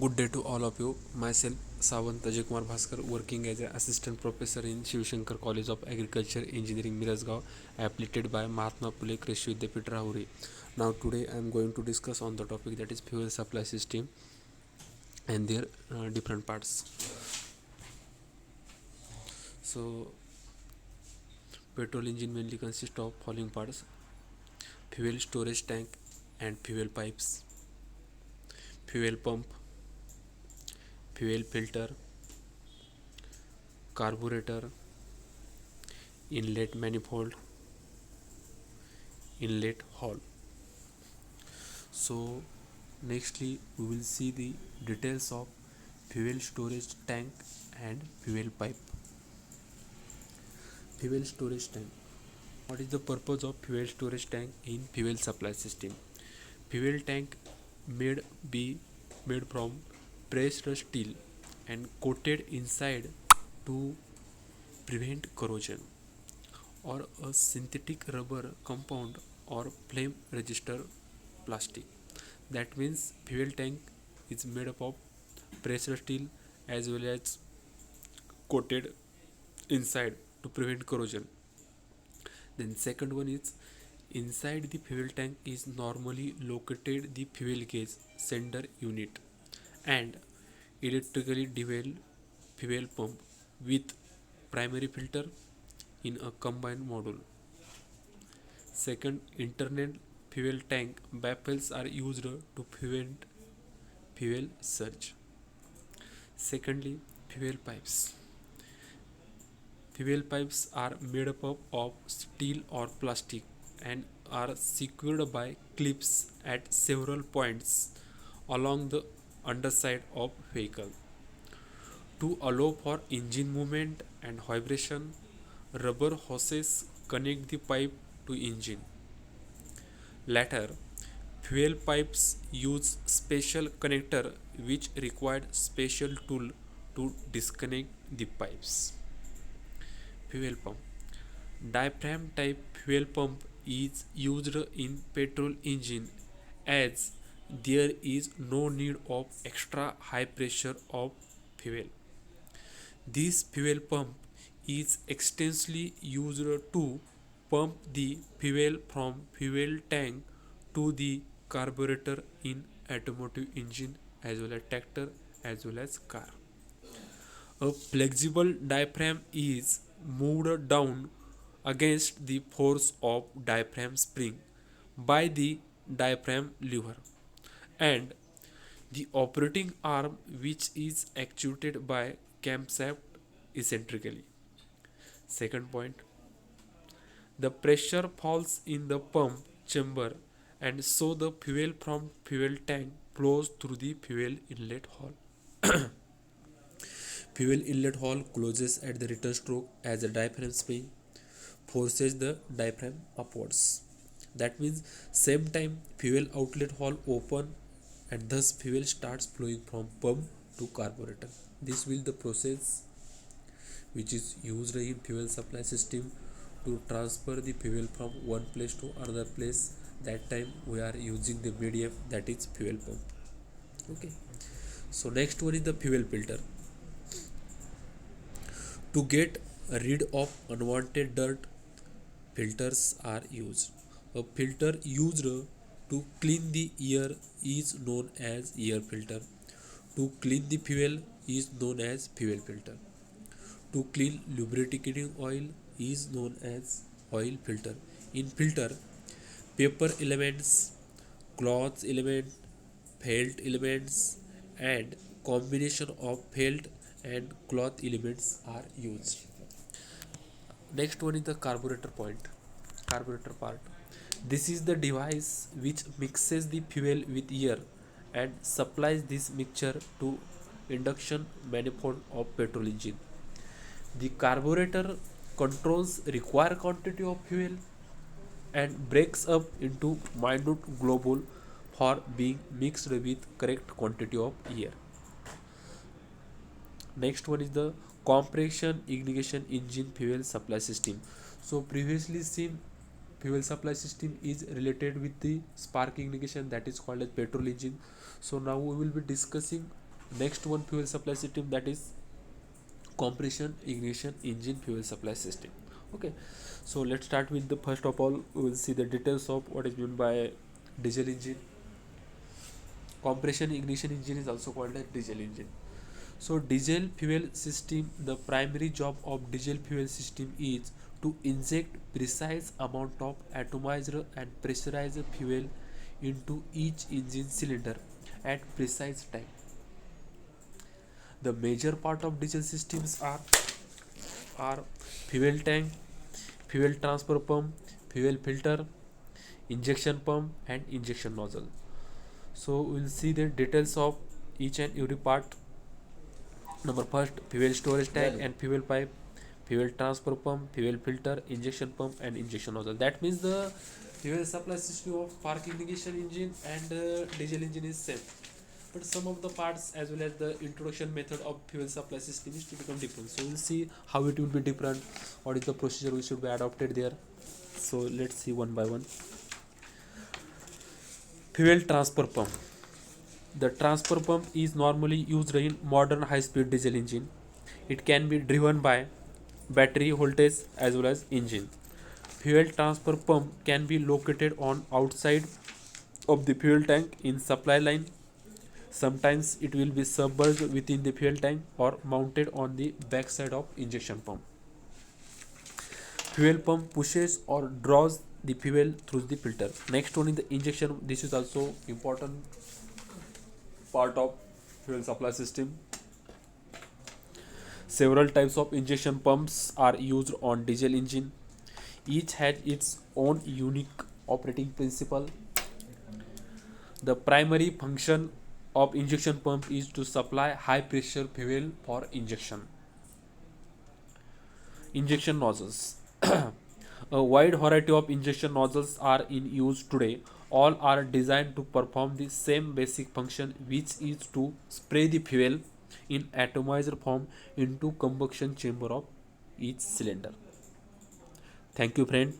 Good day to all of you. Myself, Savant Ajay Kumar Bhaskar, working as an assistant professor in Shiv Shankar College of Agriculture Engineering, Mirasgaon, affiliated by Mahatma Phule Krishi Vidyapith Rahuri. Now, today I am going to discuss on the topic that is fuel supply system and their different parts. So, petrol engine mainly consists of following parts: fuel storage tank and fuel pipes, fuel pump, fuel filter, carburetor, inlet manifold, inlet hall. So nextly we will see the details of fuel storage tank and fuel pipe. Fuel storage tank. What is the purpose of fuel storage tank in fuel supply system? Fuel tank made be made from pressed steel and coated inside to prevent corrosion, or a synthetic rubber compound or flame resistor plastic. That means fuel tank is made up of pressure steel as well as coated inside to prevent corrosion. Then second one is inside the fuel tank is normally located the fuel gauge sender unit and electrically driven fuel pump with primary filter in a combined module. Second, internal fuel tank baffles are used to prevent fuel surge. Secondly, fuel pipes. Fuel pipes are made up of steel or plastic and are secured by clips at several points along the underside of vehicle. To allow for engine movement and vibration, rubber hoses connect the pipe to engine. Later, fuel pipes use special connector which required special tool to disconnect the pipes. Fuel pump. Diaphragm type fuel pump is used in petrol engine as there is no need of extra high pressure of fuel. This fuel pump is extensively used to pump the fuel from fuel tank to the carburetor in automotive engine as well as tractor as well as car. A flexible diaphragm is moved down against the force of diaphragm spring by the diaphragm lever, and the operating arm which is actuated by camshaft eccentrically. Second point, the pressure falls in the pump chamber and so the fuel from fuel tank flows through the fuel inlet hole. Fuel inlet hole closes at the return stroke as the diaphragm spring forces the diaphragm upwards. That means same time fuel outlet hole open and thus fuel starts flowing from pump to carburetor. This will the process which is used in fuel supply system to transfer the fuel from one place to another place. That time we are using the medium that is fuel pump. Okay, so next one is the fuel filter. To get rid of unwanted dirt, filters are used. A filter used to clean the air is known as air filter. To clean the fuel is known as fuel filter. To clean lubricating oil is known as oil filter. In filter, paper elements, cloth element, felt elements, and combination of felt and cloth elements are used. Next one is the carburetor part. This is the device which mixes the fuel with air and supplies this mixture to induction manifold of petrol engine. The carburetor controls required quantity of fuel and breaks up into minute globule for being mixed with correct quantity of air. Next one is the compression ignition engine fuel supply system. So previously seen fuel supply system is related with the spark ignition, that is called as petrol engine. So now we will be discussing Next one fuel supply system, that is compression ignition engine fuel supply system. Okay, so let's start with the first of all. We will see the details of what is meant by diesel engine. Compression ignition engine is also called a diesel engine. So diesel fuel system, the primary job of diesel fuel system is to inject precise amount of atomizer and pressurized fuel into each engine cylinder at precise time. The major part of diesel systems are fuel tank, fuel transfer pump, fuel filter, injection pump and injection nozzle. So we'll see the details of each and every part. Number first, fuel storage tank and fuel pipe, fuel transfer pump, fuel filter, injection pump and injection nozzle. That means the fuel supply system of spark ignition engine and diesel engine is same, but some of the parts as well as the introduction method of fuel supply system is to become different. So we'll see how it will be different, what is the procedure we should be adopted there. So let's see one by one. Fuel transfer pump. The transfer pump is normally used in modern high-speed diesel engine. It can be driven by battery voltage as well as engine. Fuel transfer pump can be located on outside of the fuel tank in supply line. Sometimes it will be submerged within the fuel tank or mounted on the backside of injection pump. Fuel pump pushes or draws the fuel through the filter. Next one is the injection. This is also important part of fuel supply system. Several types of injection pumps are used on diesel engine. Each has its own unique operating principle. The primary function of injection pump is to supply high pressure fuel for injection. Injection nozzles. A wide variety of injection nozzles are in use today. All are designed to perform the same basic function, which is to spray the fuel in atomizer form into combustion chamber of each cylinder. Thank you, friend.